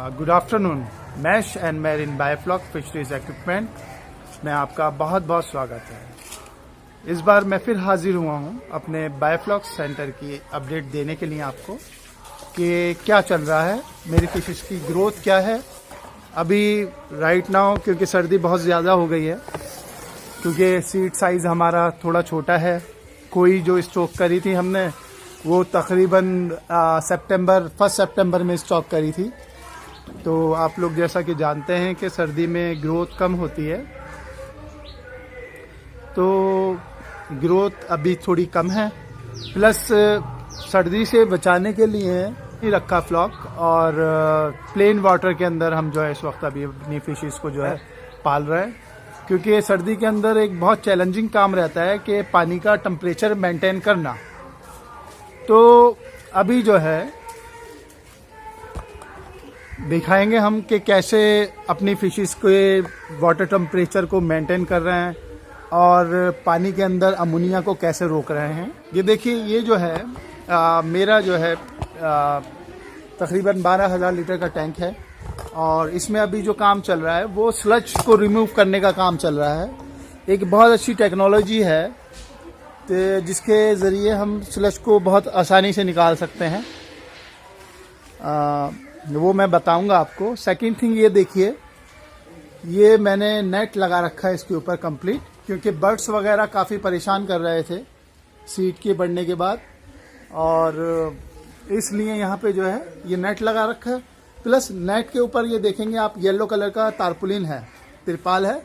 Good afternoon. Mash and Marine Biofloc Fisheries Equipment में आपका बहुत बहुत स्वागत है। इस बार मैं फिर हाजिर हुआ हूँ अपने बायोफ्लॉक सेंटर की अपडेट देने के लिए आपको कि क्या चल रहा है, मेरी फिशेस की ग्रोथ क्या है अभी राइट नाउ, क्योंकि सर्दी बहुत ज़्यादा हो गई है, क्योंकि सीड साइज़ हमारा थोड़ा छोटा है। कोई जो स्टॉक करी थी हमने वो तकरीबन फर्स्ट सितंबर में स्टॉक करी थी। तो आप लोग जैसा कि जानते हैं कि सर्दी में ग्रोथ कम होती है, तो ग्रोथ अभी थोड़ी कम है। प्लस सर्दी से बचाने के लिए ही रखा फ्लॉक, और प्लेन वाटर के अंदर हम जो है इस वक्त अभी अपनी फिशेस को जो है पाल रहे हैं, क्योंकि सर्दी के अंदर एक बहुत चैलेंजिंग काम रहता है कि पानी का टेम्परेचर मेंटेन करना। तो अभी जो है दिखाएंगे हम कि कैसे अपनी फिशेस के वाटर टेम्परेचर को मेंटेन कर रहे हैं और पानी के अंदर अमोनिया को कैसे रोक रहे हैं। ये देखिए, ये जो है मेरा जो है तकरीबन 12,000 लीटर का टैंक है, और इसमें अभी जो काम चल रहा है वो स्लज को रिमूव करने का काम चल रहा है। एक बहुत अच्छी टेक्नोलॉजी है तो जिसके ज़रिए हम स्लज को बहुत आसानी से निकाल सकते हैं, वो मैं बताऊंगा आपको। सेकंड थिंग, ये देखिए, ये मैंने नेट लगा रखा है इसके ऊपर कंप्लीट, क्योंकि बर्ड्स वगैरह काफ़ी परेशान कर रहे थे सीड के बढ़ने के बाद, और इसलिए यहाँ पे जो है ये नेट लगा रखा है। प्लस नेट के ऊपर ये देखेंगे आप, येलो कलर का तारपुलिन है, तिरपाल है।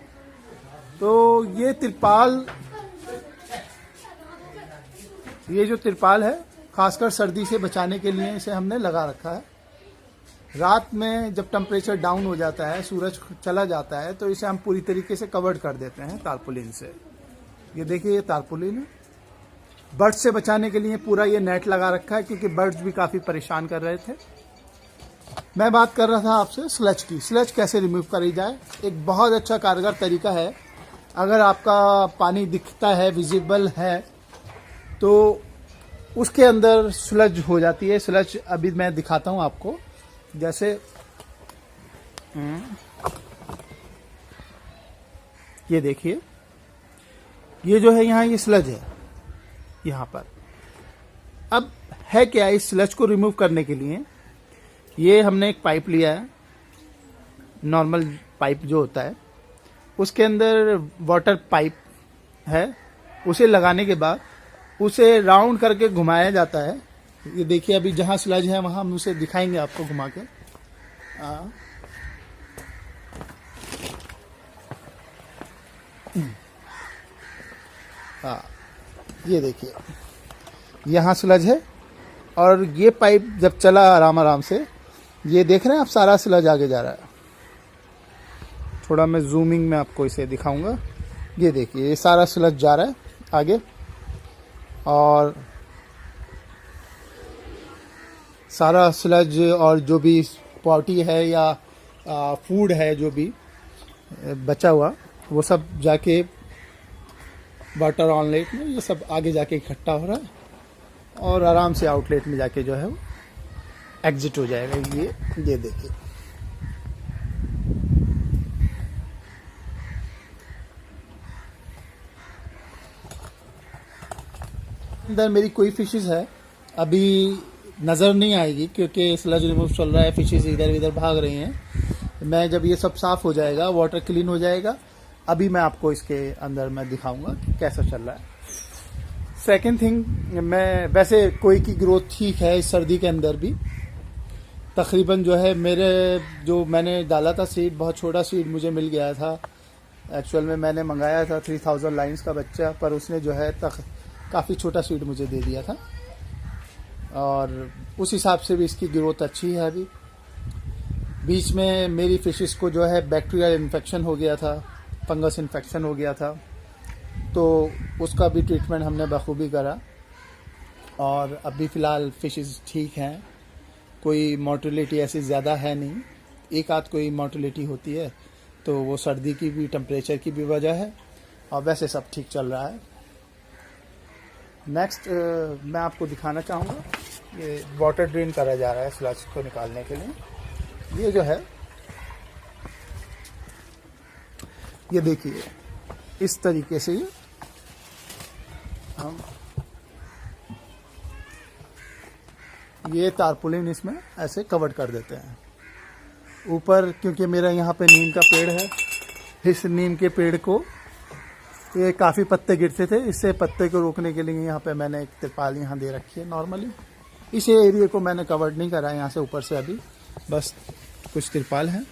तो ये जो तिरपाल है खासकर सर्दी से बचाने के लिए इसे हमने लगा रखा है। रात में जब टेम्परेचर डाउन हो जाता है, सूरज चला जाता है, तो इसे हम पूरी तरीके से कवर्ड कर देते हैं तारपुलिन से। ये देखिए, ये तारपुलिन है। बर्ड्स से बचाने के लिए पूरा ये नेट लगा रखा है, क्योंकि बर्ड्स भी काफ़ी परेशान कर रहे थे। मैं बात कर रहा था आपसे स्लज की। स्लज कैसे रिमूव करी जाए, एक बहुत अच्छा कारगर तरीका है। अगर आपका पानी दिखता है, विजिबल है, तो उसके अंदर स्लज हो जाती है। स्लज अभी मैं दिखाता हूं आपको, जैसे ये देखिए, ये जो है यहाँ ये स्लज है यहाँ पर। अब है क्या, इस स्लज को रिमूव करने के लिए ये हमने एक पाइप लिया है, नॉर्मल पाइप जो होता है, उसके अंदर वाटर पाइप है। उसे लगाने के बाद उसे राउंड करके घुमाया जाता है। ये देखिए, अभी जहां स्लज है वहां हम उसे दिखाएंगे आपको घुमा के। हाँ, ये देखिए, यहाँ स्लज है, और ये पाइप जब चला आराम आराम से, ये देख रहे हैं आप, सारा स्लज आगे जा रहा है। थोड़ा मैं जूमिंग में आपको इसे दिखाऊंगा। ये देखिए, ये सारा स्लज जा रहा है आगे, और सारा स्लज और जो भी पॉटी है या फूड है जो भी बचा हुआ, वो सब जाके वाटर आउटलेट में, ये सब आगे जाके इकट्ठा हो रहा है, और आराम से आउटलेट में जाके जो है वो एग्जिट हो जाएगा। ये देखिए, अंदर मेरी कोई फिशेस है अभी नज़र नहीं आएगी, क्योंकि स्लज रिमूव चल रहा है, फिशेस इधर उधर भाग रही हैं। मैं जब ये सब साफ़ हो जाएगा, वाटर क्लीन हो जाएगा, अभी मैं आपको इसके अंदर मैं दिखाऊंगा कि कैसा चल रहा है। सेकंड थिंग, मैं वैसे कोई की ग्रोथ ठीक है इस सर्दी के अंदर भी। तकरीबन जो है मेरे जो मैंने डाला था सीड, बहुत छोटा सीड मुझे मिल गया था। एक्चुअल में मैंने मंगाया था 3000 लाइन्स का बच्चा, पर उसने जो है काफ़ी छोटा सीड मुझे दे दिया था, और उस हिसाब से भी इसकी ग्रोथ अच्छी है। अभी बीच में मेरी फिशेस को जो है बैक्टीरियल इन्फेक्शन हो गया था, फंगस इन्फेक्शन हो गया था, तो उसका भी ट्रीटमेंट हमने बखूबी करा, और अभी फ़िलहाल फिशेस ठीक हैं। कोई मोर्टेलिटी ऐसी ज़्यादा है नहीं, एक आध कोई मोर्टेलिटी होती है, तो वो सर्दी की भी, टेम्परेचर की भी वजह है, और वैसे सब ठीक चल रहा है। नेक्स्ट मैं आपको दिखाना चाहूँगा, ये वाटर ड्रेन करा जा रहा है स्लज को निकालने के लिए। ये जो है, ये देखिए इस तरीके से हम ये तारपुलिन इसमें ऐसे कवर कर देते हैं ऊपर। क्योंकि मेरा यहाँ पे नीम का पेड़ है, इस नीम के पेड़ को ये काफ़ी पत्ते गिरते थे, इससे पत्ते को रोकने के लिए यहाँ पे मैंने एक तिरपाल यहाँ दे रखी है। नॉर्मली इस एरिया को मैंने कवर नहीं करा यहाँ से ऊपर से, अभी बस कुछ तिरपाल है।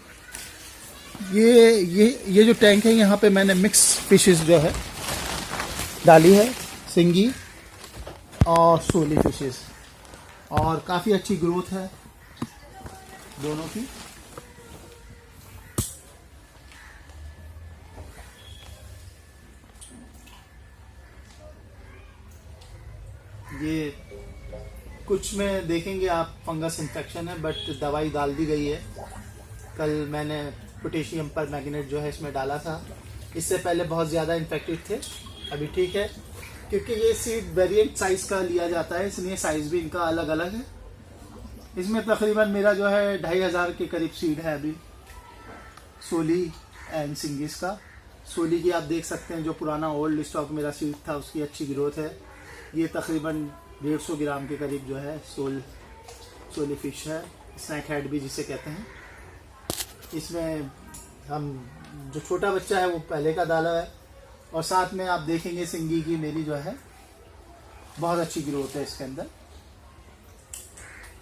ये जो टैंक है यहाँ पे मैंने मिक्स फिशेस जो है डाली है, सिंगी और सोली फिशेस, और काफ़ी अच्छी ग्रोथ है दोनों की। ये कुछ में देखेंगे आप फंगस इन्फेक्शन है, बट दवाई डाल दी गई है। कल मैंने पोटेशियम पर मैग्नेट जो है इसमें डाला था, इससे पहले बहुत ज़्यादा इन्फेक्टेड थे, अभी ठीक है। क्योंकि ये सीड वेरिएंट साइज़ का लिया जाता है, इसलिए साइज़ भी इनका अलग अलग है। इसमें तकरीबन मेरा जो है 2500 के करीब सीड है अभी, सोली एंड सिंगिस का। सोली की आप देख सकते हैं, जो पुराना ओल्ड स्टॉक मेरा सीड था उसकी अच्छी ग्रोथ है। ये तकरीबन 150 ग्राम के करीब जो है सोली फिश है, स्नैक हेड भी जिसे कहते हैं। इसमें हम जो छोटा बच्चा है वो पहले का डाला है, और साथ में आप देखेंगे सिंगी की मेरी जो है बहुत अच्छी ग्रोथ है इसके अंदर।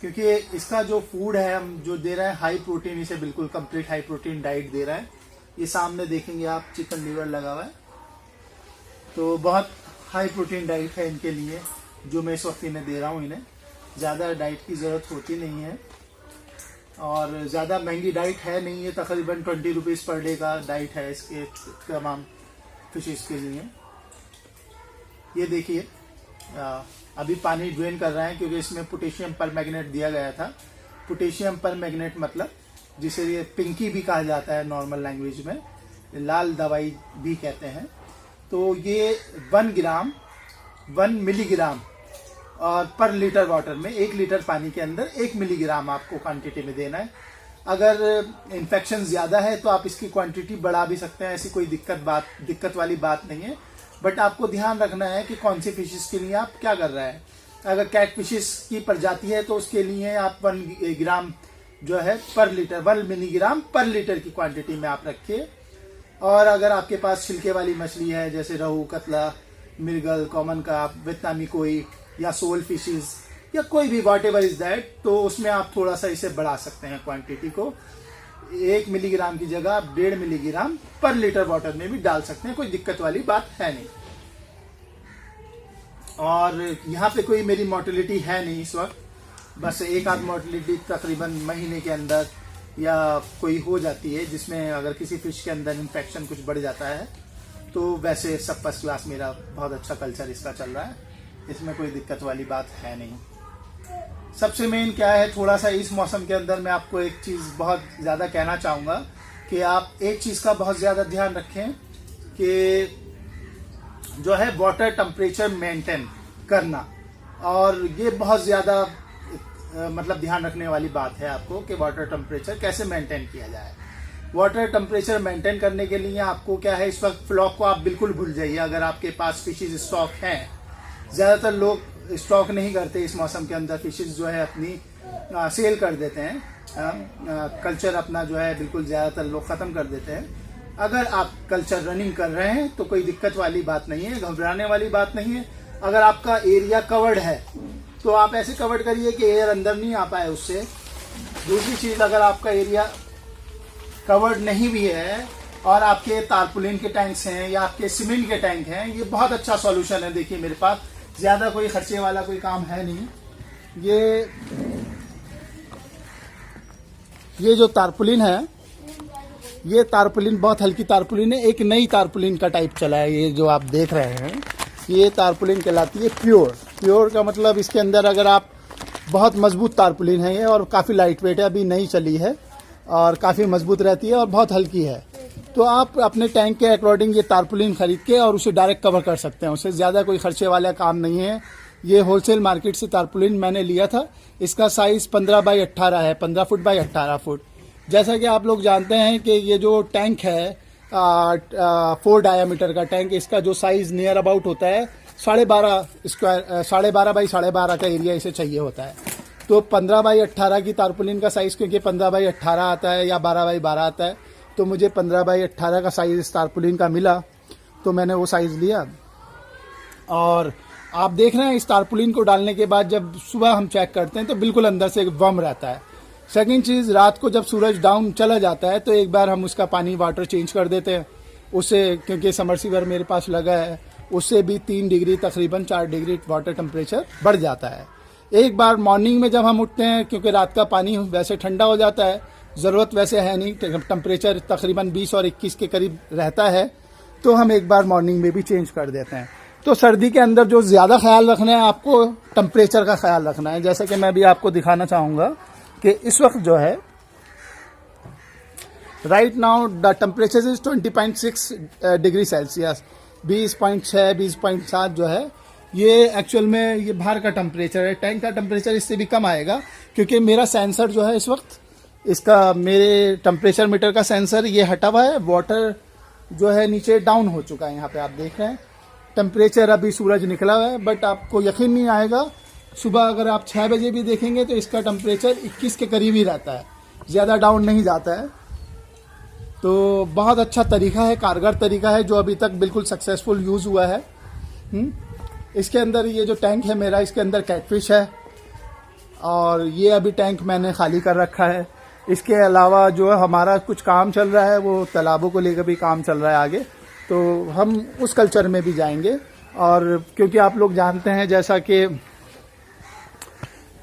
क्योंकि इसका जो फूड है हम जो दे रहे हैं हाई प्रोटीन, इसे बिल्कुल कंप्लीट हाई प्रोटीन डाइट दे रहा है। ये सामने देखेंगे आप चिकन लीवर लगा हुआ है, तो बहुत हाई प्रोटीन डाइट है इनके लिए जो मैं इस वक्त इन्हें दे रहा हूँ। इन्हें ज़्यादा डाइट की ज़रूरत होती नहीं है, और ज़्यादा महंगी डाइट है नहीं है, तकरीबन 20 रुपीज़ पर डे का डाइट है इसके तमाम फिशेस के लिए। ये देखिए अभी पानी ड्रेन कर रहे हैं, क्योंकि इसमें पोटेशियम पर मैग्नेट दिया गया था। पोटेशियम पर मैग्नेट मतलब जिसे ये पिंकी भी कहा जाता है नॉर्मल लैंग्वेज में, लाल दवाई भी कहते हैं। तो ये 1 मिलीग्राम और पर लीटर वाटर में, 1 लीटर पानी के अंदर 1 मिलीग्राम आपको क्वांटिटी में देना है। अगर इन्फेक्शन ज़्यादा है तो आप इसकी क्वांटिटी बढ़ा भी सकते हैं, ऐसी कोई दिक्कत वाली बात नहीं है। बट आपको ध्यान रखना है कि कौन सी फिशेस के लिए आप क्या कर रहे हैं। अगर कैट फिशेस की प्रजाति है तो उसके लिए आप 1 ग्राम जो है पर लीटर, 1 मिलीग्राम पर लीटर की क्वांटिटी में आप रखिए। और अगर आपके पास छिलके वाली मछली है, जैसे रहू, कतला, मिर्गल, कॉमन कार्प, वियतनामी कोई, या सोल फिशेस, या कोई भी वॉट एवर इज दैट, तो उसमें आप थोड़ा सा इसे बढ़ा सकते हैं क्वांटिटी को। 1 मिलीग्राम की जगह आप 1.5 मिलीग्राम पर लीटर वाटर में भी डाल सकते हैं, कोई दिक्कत वाली बात है नहीं। और यहाँ पे कोई मेरी मोर्टेलिटी है नहीं इस वक्त, बस एक आध मोर्टेलिटी तकरीबन महीने के अंदर या कोई हो जाती है, जिसमें अगर किसी फिश के अंदर इन्फेक्शन कुछ बढ़ जाता है। तो वैसे सब फर्स्ट क्लास, मेरा बहुत अच्छा कल्चर इसका चल रहा है, इसमें कोई दिक्कत वाली बात है नहीं। सबसे मेन क्या है, थोड़ा सा इस मौसम के अंदर मैं आपको एक चीज़ बहुत ज़्यादा कहना चाहूँगा कि आप एक चीज़ का बहुत ज़्यादा ध्यान रखें कि जो है वाटर टेम्परेचर मेंटेन करना। और ये बहुत ज़्यादा मतलब ध्यान रखने वाली बात है आपको कि वाटर टेम्परेचर कैसे मेंटेन किया जाए। वाटर टेम्परेचर मेंटेन करने के लिए आपको क्या है, इस वक्त फ्लॉक को आप बिल्कुल भूल जाइए। अगर आपके पास फिशेज स्टॉक हैं, ज़्यादातर लोग स्टॉक नहीं करते इस मौसम के अंदर, फिशेज जो है अपनी सेल कर देते हैं, कल्चर अपना जो है बिल्कुल ज़्यादातर लोग ख़त्म कर देते हैं। अगर आप कल्चर रनिंग कर रहे हैं तो कोई दिक्कत वाली बात नहीं है, घबराने वाली बात नहीं है। अगर आपका एरिया कवर्ड है तो आप ऐसे कवर्ड करिए कि एयर अंदर नहीं आ पाए उससे। दूसरी चीज़, अगर आपका एरिया कवर्ड नहीं भी है और आपके तारपुलिन के टैंक्स हैं या आपके सीमेंट के टैंक हैं, ये बहुत अच्छा सॉल्यूशन है। देखिए मेरे पास ज़्यादा कोई खर्चे वाला कोई काम है नहीं। ये जो तारपुलिन है, ये तारपुलिन बहुत हल्की तारपुलिन है, एक नई तारपुलिन का टाइप चला है। ये जो आप देख रहे हैं, ये तारपुलिन कहलाती है प्योर का मतलब इसके अंदर अगर आप बहुत मजबूत तारपुलिन है ये, और काफ़ी लाइट वेट है, अभी नई चली है और काफ़ी मजबूत रहती है और बहुत हल्की है। तो आप अपने टैंक के अकॉर्डिंग ये तारपुलिन खरीद के और उसे डायरेक्ट कवर कर सकते हैं, उससे ज़्यादा कोई खर्चे वाला काम नहीं है। ये होलसेल मार्केट से तारपुलिन मैंने लिया था, इसका साइज़ 15 बाई 18 है, 15 फुट बाई 18 फुट। जैसा कि आप लोग जानते हैं कि ये जो टैंक है 4 डायामीटर का टैंक, इसका जो साइज नियर अबाउट होता है 12.5 स्क्वायर 12.5 बाई 12.5 का एरिया इसे चाहिए होता है। तो 15 बाई 18 की तारपुलिन का साइज, क्योंकि 15 बाई 18 आता है या 12 बाई 12 आता है, तो मुझे 15 बाई 18 का साइज इस तारपुलिन का मिला, तो मैंने वो साइज लिया। और आप देख रहे हैं इस तारपुलिन को डालने के बाद जब सुबह हम चेक करते हैं तो बिल्कुल अंदर से वार्म रहता है। सेकंड चीज़, रात को जब सूरज डाउन चला जाता है तो एक बार हम उसका पानी वाटर चेंज कर देते हैं उससे, क्योंकि समरसीवर मेरे पास लगा है, उससे भी 3 डिग्री तकरीबन 4 डिग्री वाटर टेम्परेचर बढ़ जाता है। एक बार मॉर्निंग में जब हम उठते हैं, क्योंकि रात का पानी वैसे ठंडा हो जाता है, ज़रूरत वैसे है नहीं, टेम्परेचर तकरीबन 20 और 21 के करीब रहता है, तो हम एक बार मॉर्निंग में भी चेंज कर देते हैं। तो सर्दी के अंदर जो ज़्यादा ख्याल रखना है आपको, टेम्परेचर का ख्याल रखना है। जैसे कि मैं भी आपको दिखाना चाहूँगा कि इस वक्त जो है right now the temperature is 20.6 degree Celsius, 20.6 20.7 जो है ये एक्चुअल में ये बाहर का टेम्परेचर है। टैंक का टेम्परेचर इससे भी कम आएगा, क्योंकि मेरा सेंसर जो है इस वक्त इसका, मेरे टेम्परेचर मीटर का सेंसर ये हटा हुआ है, वाटर जो है नीचे डाउन हो चुका है। यहाँ पे आप देख रहे हैं टेम्परेचर, अभी सूरज निकला हुआ है, बट आपको यकीन नहीं आएगा, सुबह अगर आप 6 बजे भी देखेंगे तो इसका टेम्परेचर 21 के करीब ही रहता है, ज़्यादा डाउन नहीं जाता है। तो बहुत अच्छा तरीका है, कारगर तरीका है, जो अभी तक बिल्कुल सक्सेसफुल यूज़ हुआ है। इसके अंदर ये जो टैंक है मेरा, इसके अंदर कैटफिश है, और ये अभी टैंक मैंने खाली कर रखा है। इसके अलावा जो हमारा कुछ काम चल रहा है, वो तालाबों को लेकर भी काम चल रहा है आगे, तो हम उस कल्चर में भी जाएंगे। और क्योंकि आप लोग जानते हैं जैसा कि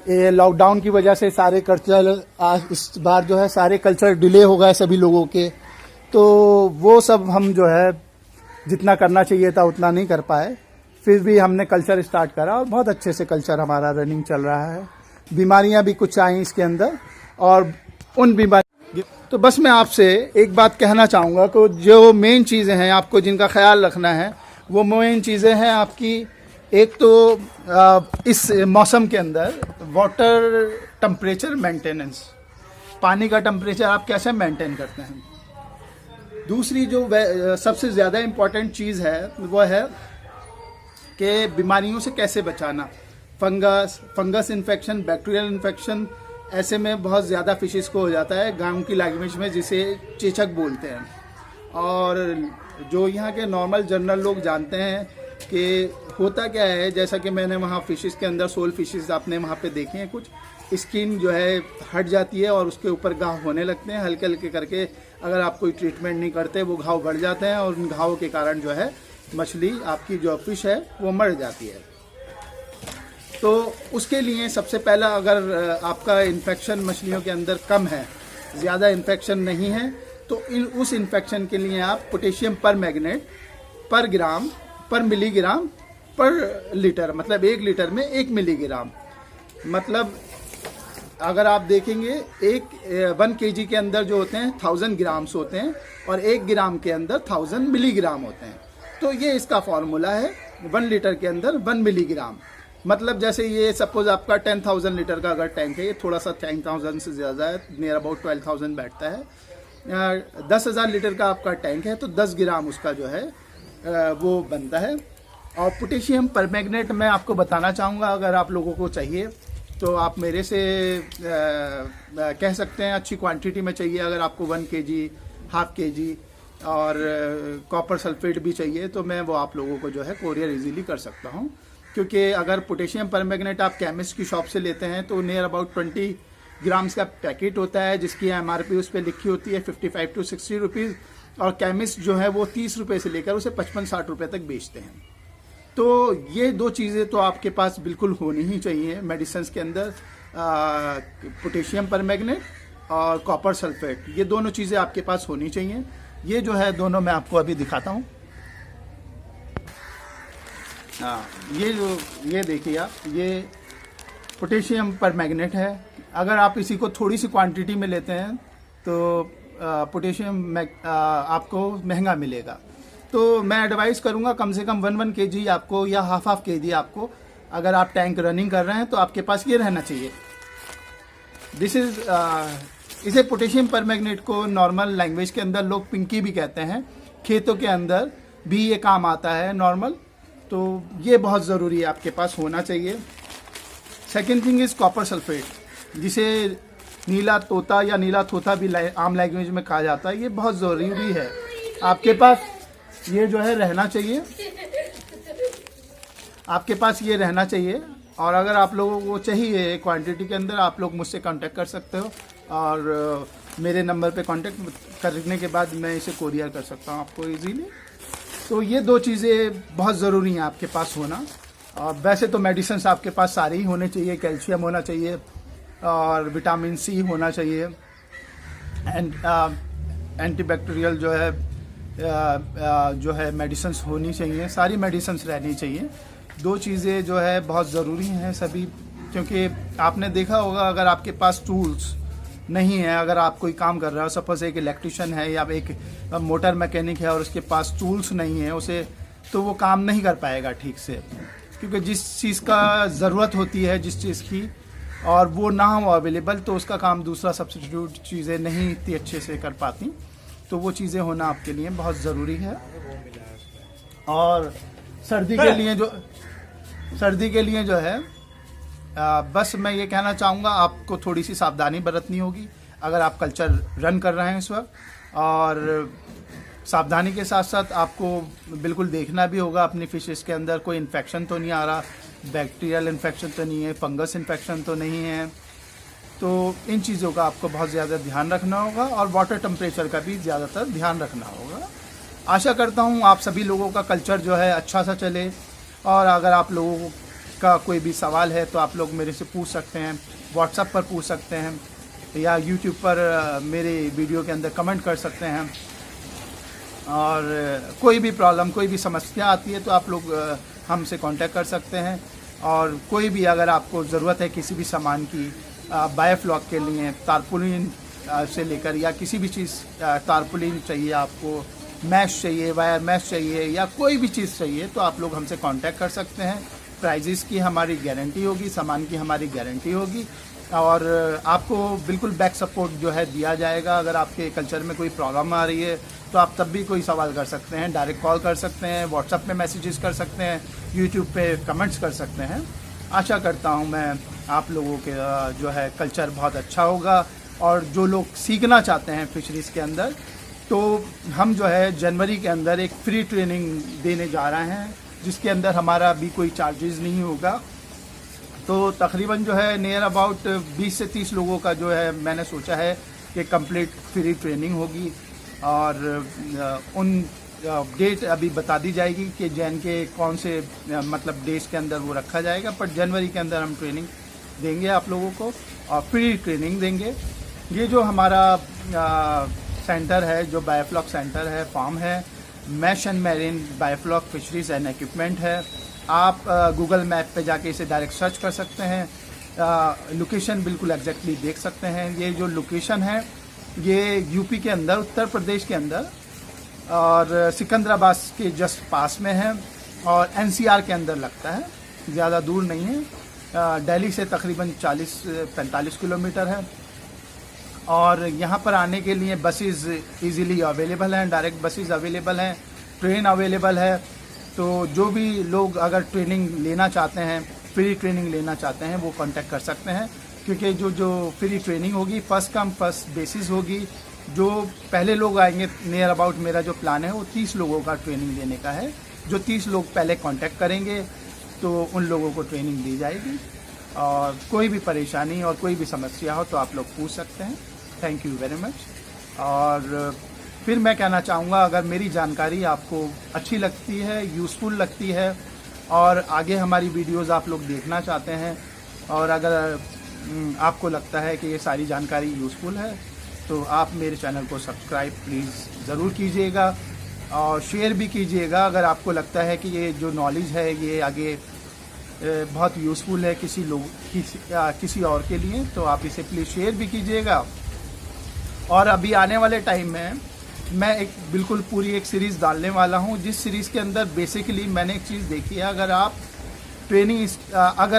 ये लॉकडाउन की वजह से सारे कल्चर इस बार जो है सारे कल्चर डिले हो गए सभी लोगों के, तो वो सब हम जो है जितना करना चाहिए था उतना नहीं कर पाए, फिर भी हमने कल्चर स्टार्ट करा और बहुत अच्छे से कल्चर हमारा रनिंग चल रहा है। बीमारियां भी कुछ आई इसके अंदर, और उन बीमारी, तो बस मैं आपसे एक बात कहना चाहूँगा कि जो मेन चीज़ें हैं आपको जिनका ख्याल रखना है, वो मेन चीज़ें हैं आपकी, एक तो इस मौसम के अंदर वाटर टेम्परेचर मेंटेनेंस, पानी का टेम्परेचर आप कैसे मेंटेन करते हैं। दूसरी जो सबसे ज़्यादा इम्पॉर्टेंट चीज़ है वो है कि बीमारियों से कैसे बचाना, फंगस इन्फेक्शन, बैक्टीरियल इन्फेक्शन, ऐसे में बहुत ज़्यादा फिशेस को हो जाता है, गाँव की लैंग्वेज में जिसे चेचक बोलते हैं। और जो यहाँ के नॉर्मल जनरल लोग जानते हैं कि होता क्या है, जैसा कि मैंने वहाँ फिशेस के अंदर सोल फिशेस आपने वहाँ पे देखे हैं, कुछ स्किन जो है हट जाती है और उसके ऊपर घाव होने लगते हैं, हल्के हल्के करके अगर आप कोई ट्रीटमेंट नहीं करते वो घाव बढ़ जाते हैं, और उन घावों के कारण जो है मछली आपकी जो फिश है वो मर जाती है। तो उसके लिए सबसे पहला, अगर आपका इन्फेक्शन मछलियों के अंदर कम है, ज़्यादा इन्फेक्शन नहीं है, तो उस इन्फेक्शन के लिए आप पोटेशियम पर मैग्नेट पर ग्राम पर मिलीग्राम पर लीटर, मतलब 1 लीटर में 1 मिलीग्राम, मतलब अगर आप देखेंगे 1 kg के अंदर जो होते हैं 1000 ग्राम्स होते हैं, और 1 ग्राम के अंदर 1000 मिलीग्राम होते हैं। तो ये इसका फॉर्मूला है, 1 लीटर के अंदर 1 मिलीग्राम। मतलब जैसे ये सपोज आपका 10,000 लीटर का अगर टैंक है, ये थोड़ा सा 10,000 से ज़्यादा है, नियर अबाउट 12,000 बैठता है। 10,000 लीटर का आपका टैंक है तो 10 ग्राम उसका जो है वो बनता है। और पोटेशियम परमैंगनेट मैं आपको बताना चाहूँगा, अगर आप लोगों को चाहिए तो आप मेरे से कह सकते हैं, अच्छी क्वांटिटी में चाहिए, अगर आपको 1 kg, ½ kg और कॉपर सल्फेट भी चाहिए तो मैं वो आप लोगों को जो है कोरियर इजीली कर सकता हूँ। क्योंकि अगर पोटेशियम परमैंगनेट आप केमिस्ट की शॉप से लेते हैं तो नियर अबाउट 20 ग्राम्स का पैकेट होता है, जिसकी MRP उस पर लिखी होती है 55 to 60 रुपीज़, और केमिस्ट जो है वो 30 रुपये से लेकर उसे 55-60 रुपये तक बेचते हैं। तो ये 2 चीज़ें तो आपके पास बिल्कुल होनी ही चाहिए मेडिसिन के अंदर, पोटेशियम परमैंगनेट और कॉपर सल्फेट, ये दोनों चीज़ें आपके पास होनी चाहिए। ये जो है दोनों मैं आपको अभी दिखाता हूँ। हाँ, ये देखिए आप, ये पोटेशियम परमैंगनेट है। अगर आप इसी को थोड़ी सी क्वांटिटी में लेते हैं तो पोटेशियम आपको महंगा मिलेगा। तो मैं एडवाइस करूंगा कम से कम 1 kg आपको, या ½ kg आपको, अगर आप टैंक रनिंग कर रहे हैं तो आपके पास ये रहना चाहिए। दिस इज इसे पोटेशियम परमैंगनेट को नॉर्मल लैंग्वेज के अंदर लोग पिंकी भी कहते हैं। खेतों के अंदर भी ये काम आता है नॉर्मल, तो ये बहुत ज़रूरी है, आपके पास होना चाहिए। Second thing is copper sulphate, जिसे नीला तोता या नीला तोता भी आम लैंग्वेज में कहा जाता है। ये बहुत ज़रूरी है, आपके पास ये जो है रहना चाहिए, आपके पास ये रहना चाहिए। और अगर आप लोगों को चाहिए क्वांटिटी के अंदर, आप लोग मुझसे कांटेक्ट कर सकते हो, और मेरे नंबर पे कांटेक्ट करने के बाद मैं इसे कोरियर कर सकता हूँ आपको इजीली। तो ये दो चीज़ें बहुत ज़रूरी हैं आपके पास होना। और वैसे तो मेडिसिन आपके पास सारे ही होने चाहिए, कैल्शियम होना चाहिए और विटामिन सी होना चाहिए, एंटीबैक्टीरियल जो है मेडिसिन होनी चाहिए, सारी मेडिसिन रहनी चाहिए। दो चीज़ें जो है बहुत ज़रूरी हैं सभी, क्योंकि आपने देखा होगा अगर आपके पास टूल्स नहीं है, अगर आप कोई काम कर रहे हो, सपोज एक इलेक्ट्रिशियन है या एक मोटर मैकेनिक है और उसके पास टूल्स नहीं है उसे, तो वो काम नहीं कर पाएगा ठीक से, क्योंकि जिस चीज़ का ज़रूरत होती है जिस चीज़ की, और वो ना हो अवेलेबल, तो उसका काम दूसरा सब्स्टिट्यूट चीज़ें नहीं इतनी अच्छे से कर पाती। तो वो चीज़ें होना आपके लिए बहुत ज़रूरी है। और सर्दी के लिए जो है बस मैं ये कहना चाहूँगा, आपको थोड़ी सी सावधानी बरतनी होगी अगर आप कल्चर रन कर रहे हैं इस वक्त, और सावधानी के साथ साथ आपको बिल्कुल देखना भी होगा अपनी फिशेस के अंदर कोई इन्फेक्शन तो नहीं आ रहा, बैक्टीरियल इन्फेक्शन तो नहीं है, फंगस इन्फेक्शन तो नहीं है। तो इन चीज़ों का आपको बहुत ज़्यादा ध्यान रखना होगा, और वाटर टेम्परेचर का भी ज़्यादातर ध्यान रखना होगा। आशा करता हूँ आप सभी लोगों का कल्चर जो है अच्छा सा चले, और अगर आप लोगों का कोई भी सवाल है तो आप लोग मेरे से पूछ सकते हैं, व्हाट्सएप पर पूछ सकते हैं, या यूट्यूब पर मेरे वीडियो के अंदर कमेंट कर सकते हैं। और कोई भी प्रॉब्लम, कोई भी समस्या आती है तो आप लोग हमसे कांटेक्ट कर सकते हैं। और कोई भी अगर आपको ज़रूरत है किसी भी सामान की, बायोफ्लॉक के लिए तारपुलिन से लेकर, या किसी भी चीज़ तारपुलिन चाहिए आपको, मैश चाहिए, वायर मैश चाहिए, या कोई भी चीज़ चाहिए, तो आप लोग हमसे कांटेक्ट कर सकते हैं। प्राइजेस की हमारी गारंटी होगी, सामान की हमारी गारंटी होगी, और आपको बिल्कुल बैक सपोर्ट जो है दिया जाएगा। अगर आपके कल्चर में कोई प्रॉब्लम आ रही है तो आप तब भी कोई सवाल कर सकते हैं, डायरेक्ट कॉल कर सकते हैं, व्हाट्सएप पे मैसेजेस कर सकते हैं, यूट्यूब पे कमेंट्स कर सकते हैं। आशा करता हूँ मैं आप लोगों के जो है कल्चर बहुत अच्छा होगा। और जो लोग सीखना चाहते हैं फिशरीज़ के अंदर, तो हम जो है जनवरी के अंदर एक फ्री ट्रेनिंग देने जा रहे हैं, जिसके अंदर हमारा भी कोई चार्जेस नहीं होगा। तो तकरीबन जो है नियर अबाउट 20 से 30 लोगों का जो है मैंने सोचा है कि कंप्लीट फ्री ट्रेनिंग होगी। और उन डेट अभी बता दी जाएगी कि जैन के कौन से मतलब डेज के अंदर वो रखा जाएगा, पर जनवरी के अंदर हम ट्रेनिंग देंगे आप लोगों को, और फ्री ट्रेनिंग देंगे। ये जो हमारा सेंटर है, जो बायोफ्लॉक सेंटर है, फार्म है, mash and marine biofloc fisheries and equipment है। आप गूगल मैप पे जाके इसे डायरेक्ट सर्च कर सकते हैं, लोकेशन बिल्कुल एग्जैक्टली देख सकते हैं। ये जो लोकेशन है ये यूपी के अंदर, उत्तर प्रदेश के अंदर, और सिकंदराबाद के जस्ट पास में है, और एनसीआर के अंदर लगता है, ज़्यादा दूर नहीं है। दिल्ली से तकरीबन 40-45 किलोमीटर है। और यहाँ पर आने के लिए बसेस इजीली अवेलेबल हैं, डायरेक्ट बसेस अवेलेबल हैं, ट्रेन अवेलेबल है। तो जो भी लोग अगर ट्रेनिंग लेना चाहते हैं, फ्री ट्रेनिंग लेना चाहते हैं, वो कांटेक्ट कर सकते हैं, क्योंकि जो फ्री ट्रेनिंग होगी फर्स्ट कम फर्स्ट बेसिस होगी। जो पहले लोग आएंगे, नियर अबाउट मेरा जो प्लान है वो 30 लोगों का ट्रेनिंग देने का है। जो 30 लोग पहले कांटेक्ट करेंगे तो उन लोगों को ट्रेनिंग दी जाएगी। और कोई भी परेशानी और कोई भी समस्या हो तो आप लोग पूछ सकते हैं। Thank you very much. और फिर मैं कहना चाहूँगा, अगर मेरी जानकारी आपको अच्छी लगती है, यूज़फुल लगती है, और आगे हमारी वीडियोस आप लोग देखना चाहते हैं, और अगर आपको लगता है कि ये सारी जानकारी यूज़फुल है, तो आप मेरे चैनल को सब्सक्राइब प्लीज़ ज़रूर कीजिएगा, और शेयर भी कीजिएगा। अगर आपको लगता है कि ये जो नॉलेज है ये आगे बहुत यूज़फुल है किसी और के लिए, तो आप इसे प्लीज़ शेयर भी कीजिएगा। और अभी आने वाले टाइम में मैं एक बिल्कुल पूरी एक सीरीज़ डालने वाला हूं, जिस सीरीज़ के अंदर बेसिकली मैंने एक चीज़ देखी है, अगर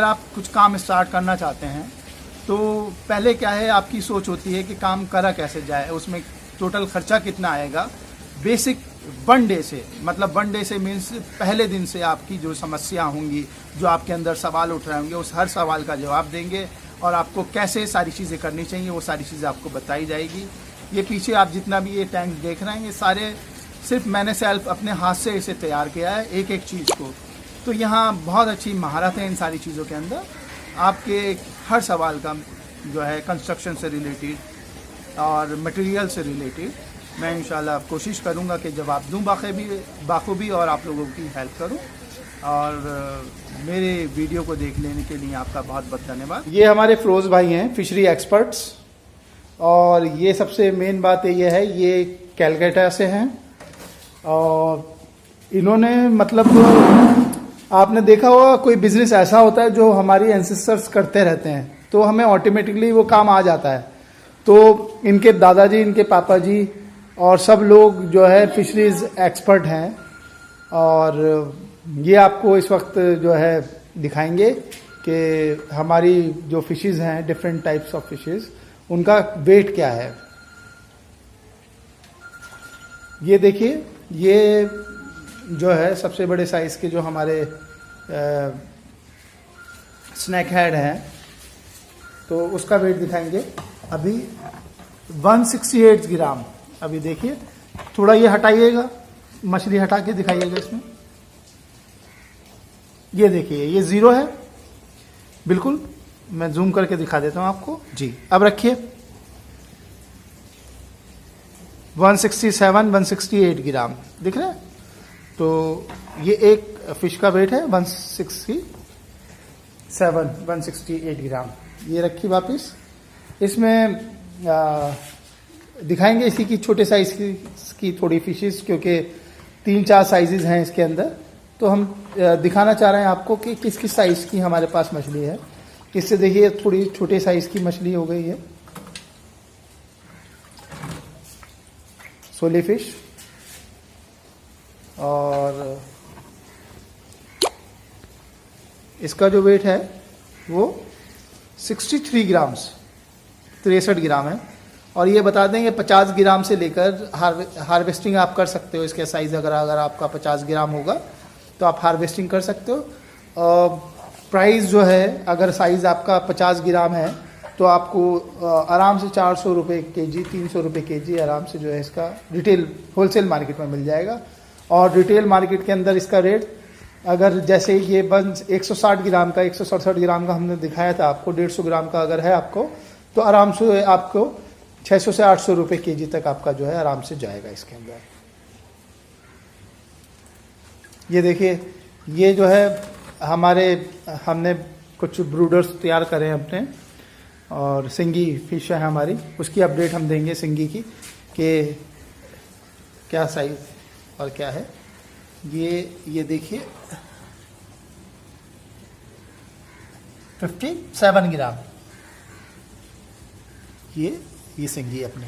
आप कुछ काम स्टार्ट करना चाहते हैं तो पहले क्या है, आपकी सोच होती है कि काम करा कैसे जाए, उसमें टोटल खर्चा कितना आएगा। बेसिक 1 डे से, मतलब 1 डे से मीन्स पहले दिन से आपकी जो समस्या होंगी, जो आपके अंदर सवाल उठ रहे होंगे, उस हर सवाल का जवाब देंगे और आपको कैसे सारी चीज़ें करनी चाहिए वो सारी चीज़ें आपको बताई जाएगी। ये पीछे आप जितना भी ये टैंक देख रहे हैं, ये सारे सिर्फ मैंने सेल्फ अपने हाथ से इसे तैयार किया है, एक एक चीज़ को। तो यहाँ बहुत अच्छी महारत है इन सारी चीज़ों के अंदर। आपके हर सवाल का जो है कंस्ट्रक्शन से रिलेटेड और मटेरियल से रिलेटेड मैं इंशाल्लाह कोशिश करूँगा कि जवाब दूँ बाखूबी और आप लोगों की हेल्प करूँ। और मेरे वीडियो को देख लेने के लिए आपका बहुत बहुत धन्यवाद। ये हमारे फिरोज़ भाई हैं, फिशरी एक्सपर्ट्स, और ये सबसे मेन बात ये है, ये कैलकाटा से हैं और इन्होंने मतलब आपने देखा होगा कोई बिजनेस ऐसा होता है जो हमारी एंसेस्टर्स करते रहते हैं तो हमें ऑटोमेटिकली वो काम आ जाता है। तो इनके दादाजी, इनके पापा जी और सब लोग जो है फिशरीज एक्सपर्ट हैं और ये आपको इस वक्त जो है दिखाएंगे कि हमारी जो फिशेस हैं, डिफरेंट टाइप्स ऑफ फिशेस, उनका वेट क्या है। ये देखिए, ये जो है सबसे बड़े साइज़ के जो हमारे स्नैक हेड हैं, तो उसका वेट दिखाएंगे। अभी 168 ग्राम। अभी देखिए, थोड़ा ये हटाइएगा, मछली हटा के दिखाइएगा इसमें। ये देखिए, ये 0 है बिल्कुल। मैं जूम करके दिखा देता हूं आपको जी। अब रखिए 167, 168 ग्राम दिख रहा है। तो ये एक फिश का वेट है 167, 168 ग्राम। ये रखी वापस। इसमें दिखाएंगे इसी की छोटे साइज की थोड़ी फिशेस, क्योंकि 3-4 साइजेस हैं इसके अंदर। तो हम दिखाना चाह रहे हैं आपको कि किस किस साइज की हमारे पास मछली है। इससे देखिए थोड़ी छोटे साइज की मछली हो गई है, सोली फिश। और इसका जो वेट है वो 63 ग्राम्स, 63 ग्राम है। और ये बता देंगे 50 ग्राम से लेकर हार्वेस्टिंग आप कर सकते हो। इसका साइज़ अगर आपका 50 ग्राम होगा तो आप हार्वेस्टिंग कर सकते हो। प्राइस जो है, अगर साइज़ आपका 50 ग्राम है तो आपको आराम से 400 रुपये केजी, 300 रुपये केजी आराम से जो है इसका रिटेल होलसेल मार्केट में मिल जाएगा। और रिटेल मार्केट के अंदर इसका रेट, अगर जैसे ये बंस 160 ग्राम का, 167 ग्राम का हमने दिखाया था आपको, 150 ग्राम का अगर है आपको, तो आराम से आपको 600 से 800 रुपये केजी तक आपका जो है आराम से जाएगा इसके अंदर। ये देखिए, ये जो है हमने कुछ ब्रूडर्स तैयार करे हैं अपने, और सिंगी फिश है हमारी, उसकी अपडेट हम देंगे सिंगी की कि क्या साइज और क्या है। ये देखिए 57 ग्राम ये सिंगी अपनी।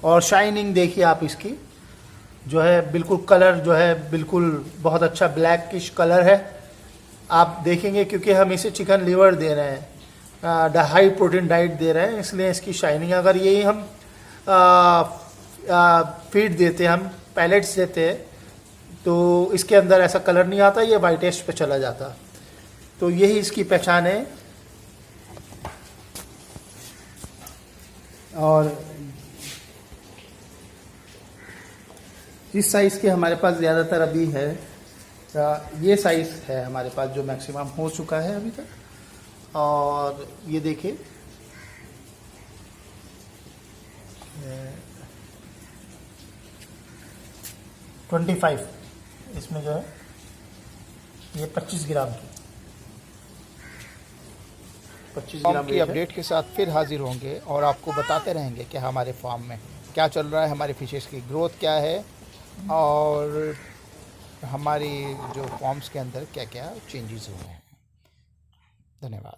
और शाइनिंग देखिए आप इसकी, जो है बिल्कुल कलर जो है बिल्कुल बहुत अच्छा ब्लैकिश कलर है। आप देखेंगे क्योंकि हम इसे चिकन लीवर दे रहे हैं, हाई प्रोटीन डाइट दे रहे हैं, इसलिए इसकी शाइनिंग। अगर यही हम फीड देते, हम पैलेट्स देते हैं, तो इसके अंदर ऐसा कलर नहीं आता, ये वाइटेस्ट पे चला जाता। तो यही इसकी पहचान है। और इस साइज़ के हमारे पास ज़्यादातर अभी है, ये साइज़ है हमारे पास जो मैक्सिमम हो चुका है अभी तक। और ये देखिए, ये 25, इसमें जो है ये 25 ग्राम की 25 ग्राम की अपडेट के साथ फिर हाजिर होंगे और आपको बताते रहेंगे कि हमारे फार्म में क्या चल रहा है, हमारी फिशेस की ग्रोथ क्या है और हमारी जो फॉर्म्स के अंदर क्या क्या चेंजेस हुए हैं। धन्यवाद।